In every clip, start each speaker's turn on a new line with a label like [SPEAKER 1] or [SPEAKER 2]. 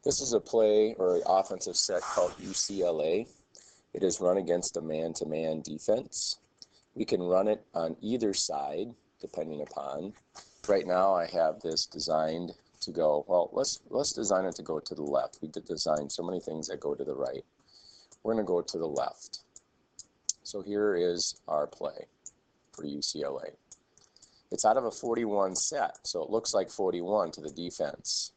[SPEAKER 1] This is a play or offensive set called UCLA. It is run against a man-to-man defense. We can run it on either side, depending upon. Right now I have this designed to go, well, let's design it to go to the left. We did design so many things that go to the right. We're going to go to the left. So here is our play for UCLA. It's out of a 41 set, so it looks like 41 to the defense.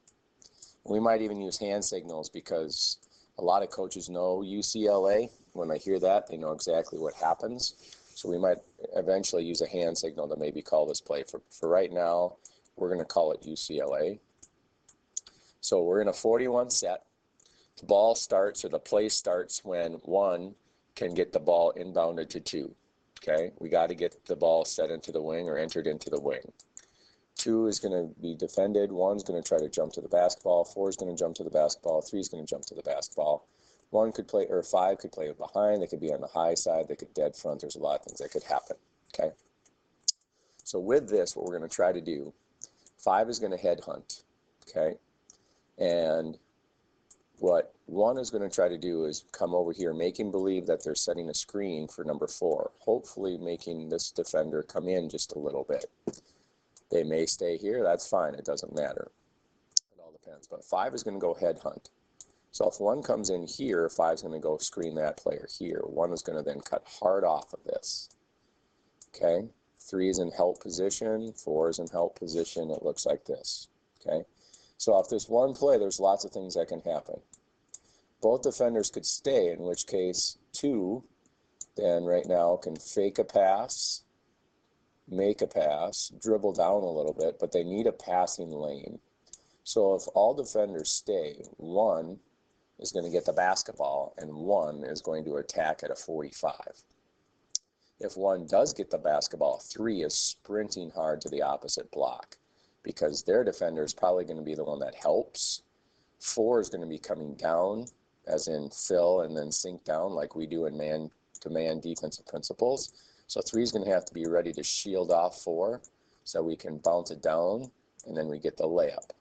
[SPEAKER 1] We might even use hand signals because a lot of coaches know UCLA. When they hear that, they know exactly what happens. So we might eventually use a hand signal to maybe call this play. For right now, we're going to call it UCLA. So we're in a 41 set. The ball starts, or the play starts, when 1 can get the ball inbounded to 2. Okay, we got to get the ball set into the wing or entered into the wing. 2 is going to be defended. 1 is going to try to jump to the basketball. 4 is going to jump to the basketball. 3 is going to jump to the basketball. 1 could play, or 5 could play behind. They could be on the high side. They could dead front. There's a lot of things that could happen. Okay. So with this, what we're going to try to do, 5 is going to headhunt. Okay. And what 1 is going to try to do is come over here, making believe that they're setting a screen for number 4, hopefully making this defender come in just a little bit. They may stay here, that's fine, it doesn't matter. It all depends. But 5 is going to go headhunt. So if 1 comes in here, 5 is going to go screen that player here. 1 is going to then cut hard off of this. Okay? 3 is in help position, 4 is in help position, it looks like this. Okay? So if there's one play, there's lots of things that can happen. Both defenders could stay, in which case 2 then right now can fake a pass, make a pass, dribble down a little bit, but they need a passing lane. So if all defenders stay, 1 is going to get the basketball and 1 is going to attack at a 45. If 1 does get the basketball, 3 is sprinting hard to the opposite block because their defender is probably going to be the one that helps. 4 is going to be coming down, as in fill and then sink down like we do in man-to-man defensive principles. So 3 is going to have to be ready to shield off 4 so we can bounce it down and then we get the layup.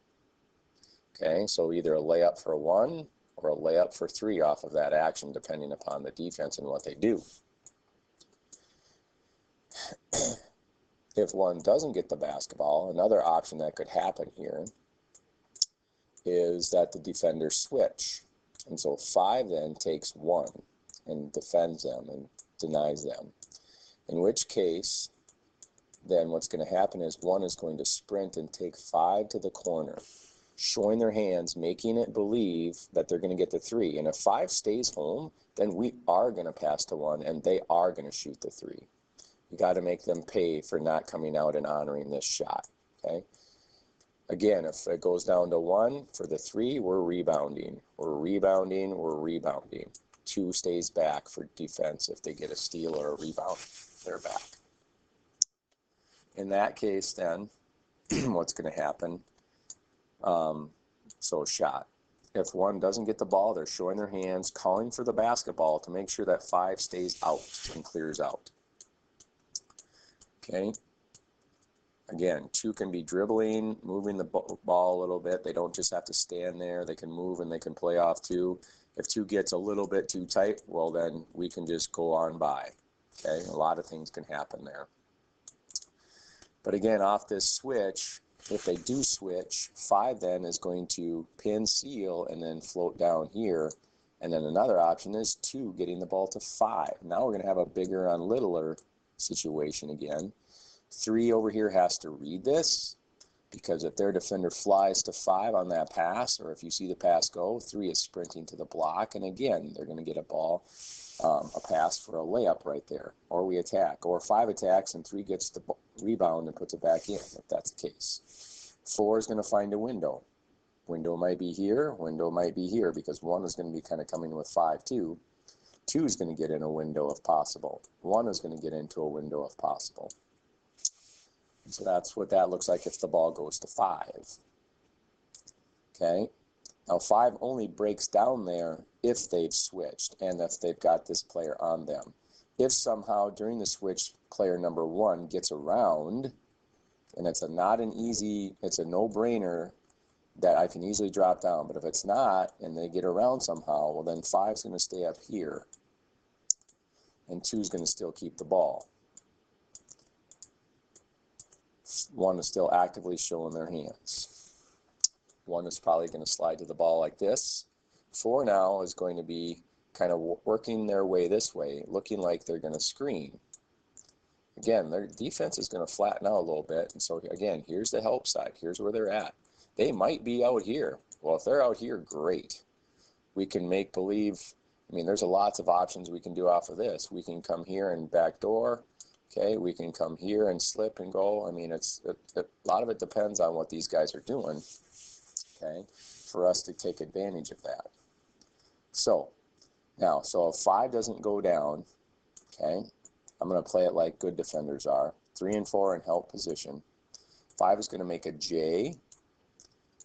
[SPEAKER 1] Okay, so either a layup for 1 or a layup for 3 off of that action depending upon the defense and what they do. If 1 doesn't get the basketball, another option that could happen here is that the defenders switch. And so 5 then takes 1 and defends them and denies them. In which case, then what's going to happen is 1 is going to sprint and take 5 to the corner, showing their hands, making it believe that they're going to get the 3. And if 5 stays home, then we are going to pass to 1 and they are going to shoot the 3. You got to make them pay for not coming out and honoring this shot. Okay. Again, if it goes down to 1 for the 3, we're rebounding. We're rebounding. We're rebounding. 2 stays back for defense. If they get a steal or a rebound, they're back. In that case, then, what's going to happen? So shot. If 1 doesn't get the ball, they're showing their hands, calling for the basketball to make sure that 5 stays out and clears out. Okay. Again, 2 can be dribbling, moving the ball a little bit. They don't just have to stand there. They can move and they can play off 2. If 2 gets a little bit too tight, well, then we can just go on by. Okay, a lot of things can happen there. But again, off this switch, if they do switch, 5 then is going to pin, seal, and then float down here. And then another option is 2 getting the ball to 5. Now we're going to have a bigger on littler situation again. 3 over here has to read this, because if their defender flies to 5 on that pass, or if you see the pass go, 3 is sprinting to the block, and again, they're going to get a ball, a pass for a layup right there, or we attack, or 5 attacks and 3 gets the rebound and puts it back in, if that's the case. 4 is going to find a window. Window might be here, window might be here, because 1 is going to be kind of coming with 5 too. 2 is going to get in a window if possible. 1 is going to get into a window if possible. So that's what that looks like if the ball goes to 5. Okay. Now 5 only breaks down there if they've switched and if they've got this player on them. If somehow during the switch player number 1 gets around, and it's a not an easy, it's a no-brainer that I can easily drop down. But if it's not, and they get around somehow, well then 5 is going to stay up here, and 2 is going to still keep the ball. 1 is still actively showing their hands. 1 is probably going to slide to the ball like this. 4 now is going to be kind of working their way this way, looking like they're going to screen. Again, their defense is going to flatten out a little bit, and so again, here's the help side. Here's where they're at. They might be out here. Well, if they're out here, great. We can make believe, I mean, there's lots of options we can do off of this. We can come here and backdoor. Okay, we can come here and slip and go. I mean, a lot of it depends on what these guys are doing, okay, for us to take advantage of that. So, now, so if 5 doesn't go down, okay, I'm going to play it like good defenders are. 3 and 4 in help position. 5 is going to make a J.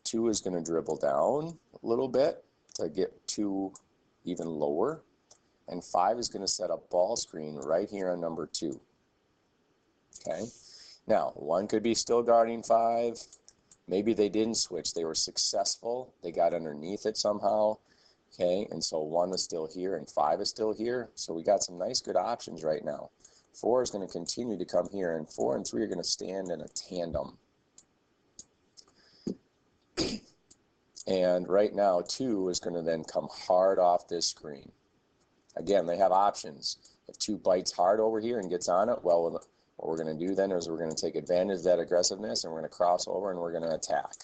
[SPEAKER 1] 2 is going to dribble down a little bit to get 2 even lower. And 5 is going to set up ball screen right here on number 2. Okay. Now, 1 could be still guarding 5. Maybe they didn't switch. They were successful. They got underneath it somehow. Okay, and so 1 is still here and 5 is still here. So we got some nice good options right now. 4 is going to continue to come here, and 4 and 3 are going to stand in a tandem. And right now 2 is going to then come hard off this screen. Again, they have options. If 2 bites hard over here and gets on it, well, what we're going to do then is we're going to take advantage of that aggressiveness, and we're going to cross over and we're going to attack.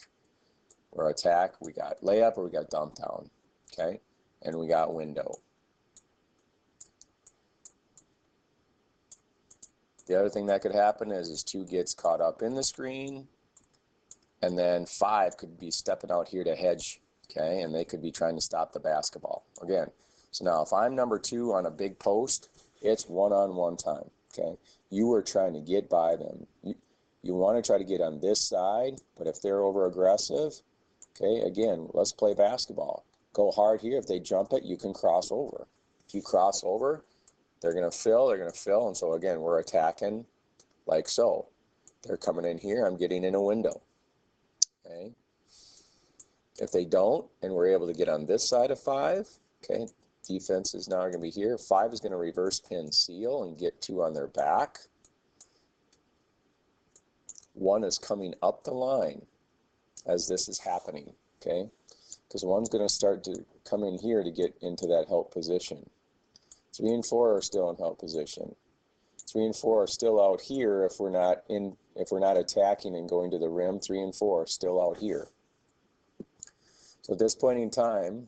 [SPEAKER 1] Or attack, we got layup or we got dump down. Okay, and we got window. The other thing that could happen is 2 gets caught up in the screen, and then 5 could be stepping out here to hedge, okay, and they could be trying to stop the basketball. Again, so now if I'm number 2 on a big post, it's one-on-one time, okay? You are trying to get by them. You want to try to get on this side, but if they're over-aggressive, okay, again, let's play basketball. Go hard here. If they jump it, you can cross over. If you cross over, they're going to fill, and so again, we're attacking like so. They're coming in here, I'm getting in a window. Okay. If they don't, and we're able to get on this side of 5, okay, defense is now going to be here. 5 is going to reverse pin seal and get 2 on their back. 1 is coming up the line as this is happening, okay? Because 1's going to start to come in here to get into that help position. 3 and 4 are still in help position. 3 and 4 are still out here if we're not attacking and going to the rim. 3 and 4 are still out here. So at this point in time,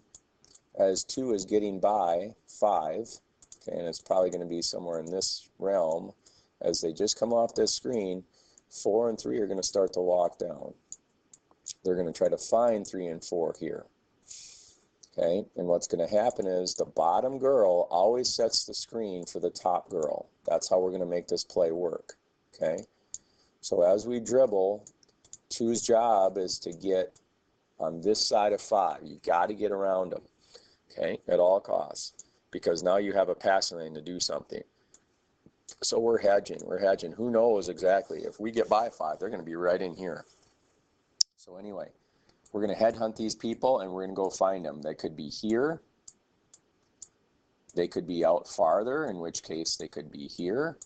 [SPEAKER 1] as 2 is getting by 5, okay, and it's probably going to be somewhere in this realm, as they just come off this screen, 4 and 3 are going to start to walk down. They're going to try to find 3 and 4 here. Okay, and what's going to happen is the bottom girl always sets the screen for the top girl. That's how we're going to make this play work. Okay, so as we dribble, 2's job is to get on this side of 5. You've got to get around them, okay, at all costs, because now you have a passing lane to do something. So we're hedging. Who knows exactly? If we get by 5, they're going to be right in here. So anyway, we're going to headhunt these people, and we're going to go find them. They could be here. They could be out farther, in which case they could be here.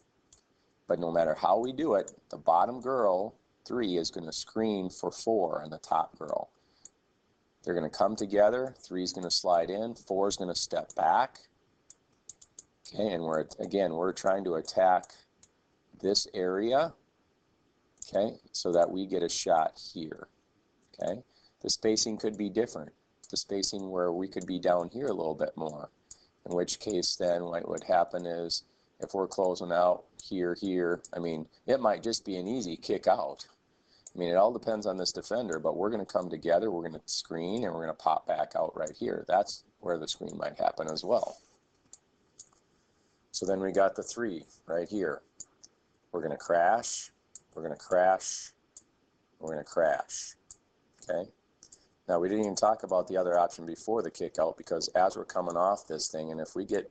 [SPEAKER 1] But no matter how we do it, the bottom girl, 3, is going to screen for 4 and the top girl. They're going to come together. 3 is going to slide in. 4 is going to step back. Okay, and we're trying to attack this area, okay, so that we get a shot here. Okay, the spacing could be different. The spacing where we could be down here a little bit more, in which case then what would happen is if we're closing out here, I mean, it might just be an easy kick out. I mean, it all depends on this defender, but we're going to come together, we're going to screen, and we're going to pop back out right here. That's where the screen might happen as well. So then we got the 3 right here. We're going to crash, we're going to crash, we're going to crash. Okay. Now we didn't even talk about the other option before the kick out, because as we're coming off this thing, and if we get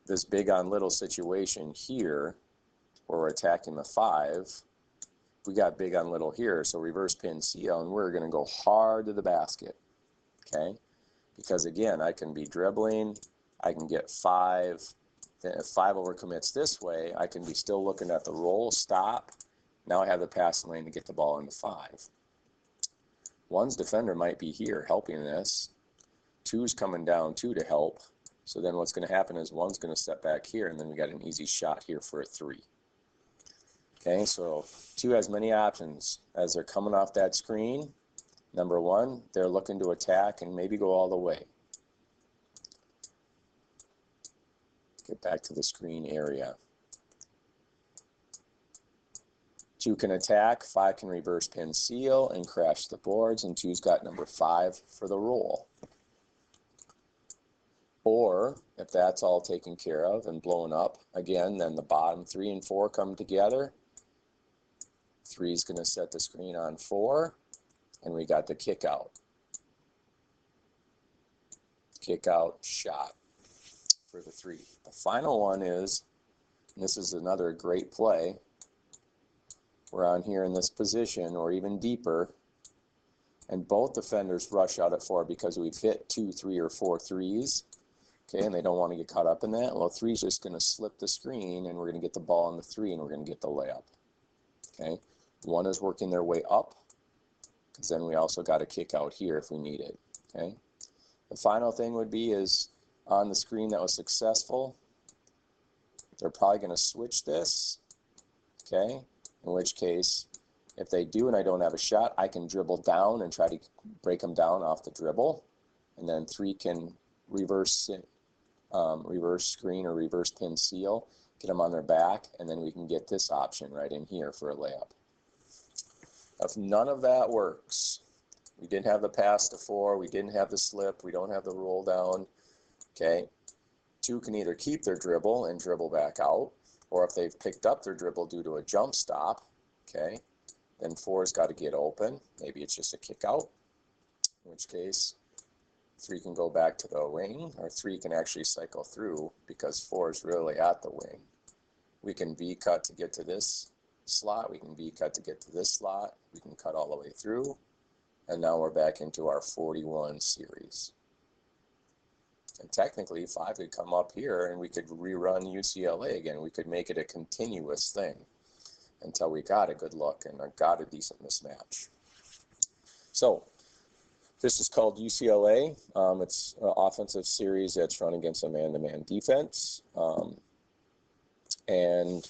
[SPEAKER 1] this big on little situation here where we're attacking the 5, we got big on little here, so reverse pin seal, and we're going to go hard to the basket, okay? Because again, I can be dribbling, I can get 5, then if 5 overcommits this way, I can be still looking at the roll, stop, now I have the passing lane to get the ball into 5. 1's defender might be here helping this, 2's coming down too to help, so then what's going to happen is 1's going to step back here, and then we got an easy shot here for a 3. Okay, so 2 has many options as they're coming off that screen. Number 1, they're looking to attack and maybe go all the way. Get back to the screen area. 2 can attack, 5 can reverse pin seal and crash the boards, and 2's got number 5 for the roll. Or, if that's all taken care of and blown up, again, then the bottom 3 and 4 come together. 3 is going to set the screen on 4, and we got the kick out. Kick out shot for the 3. The final one is, and this is another great play, we're on here in this position or even deeper, and both defenders rush out at 4 because we've hit 2, 3, or 4 threes. Okay, and they don't want to get caught up in that. Well, 3's just going to slip the screen, and we're going to get the ball on the 3, and we're going to get the layup. Okay, 1 is working their way up, because then we also got a kick out here if we need it. Okay, the final thing would be is on the screen that was successful, they're probably going to switch this. Okay, in which case, if they do and I don't have a shot, I can dribble down and try to break them down off the dribble, and then 3 can reverse screen or reverse pin seal, get them on their back, and then we can get this option right in here for a layup. If none of that works, we didn't have the pass to 4, we didn't have the slip, we don't have the roll down, okay, 2 can either keep their dribble and dribble back out, or if they've picked up their dribble due to a jump stop, okay, then 4's got to get open. Maybe it's just a kick out, in which case 3 can go back to the wing, or 3 can actually cycle through because 4 is really at the wing. We can V-cut to get to this slot, we can V-cut to get to this slot, we can cut all the way through, and now we're back into our 41 series. And technically 5 could come up here and we could rerun UCLA again. We could make it a continuous thing until we got a good look and got a decent mismatch. So this is called UCLA. It's an offensive series that's run against a man-to-man defense. And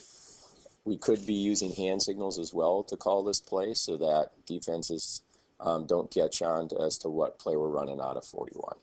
[SPEAKER 1] we could be using hand signals as well to call this play so that defenses don't catch on as to what play we're running out of 41.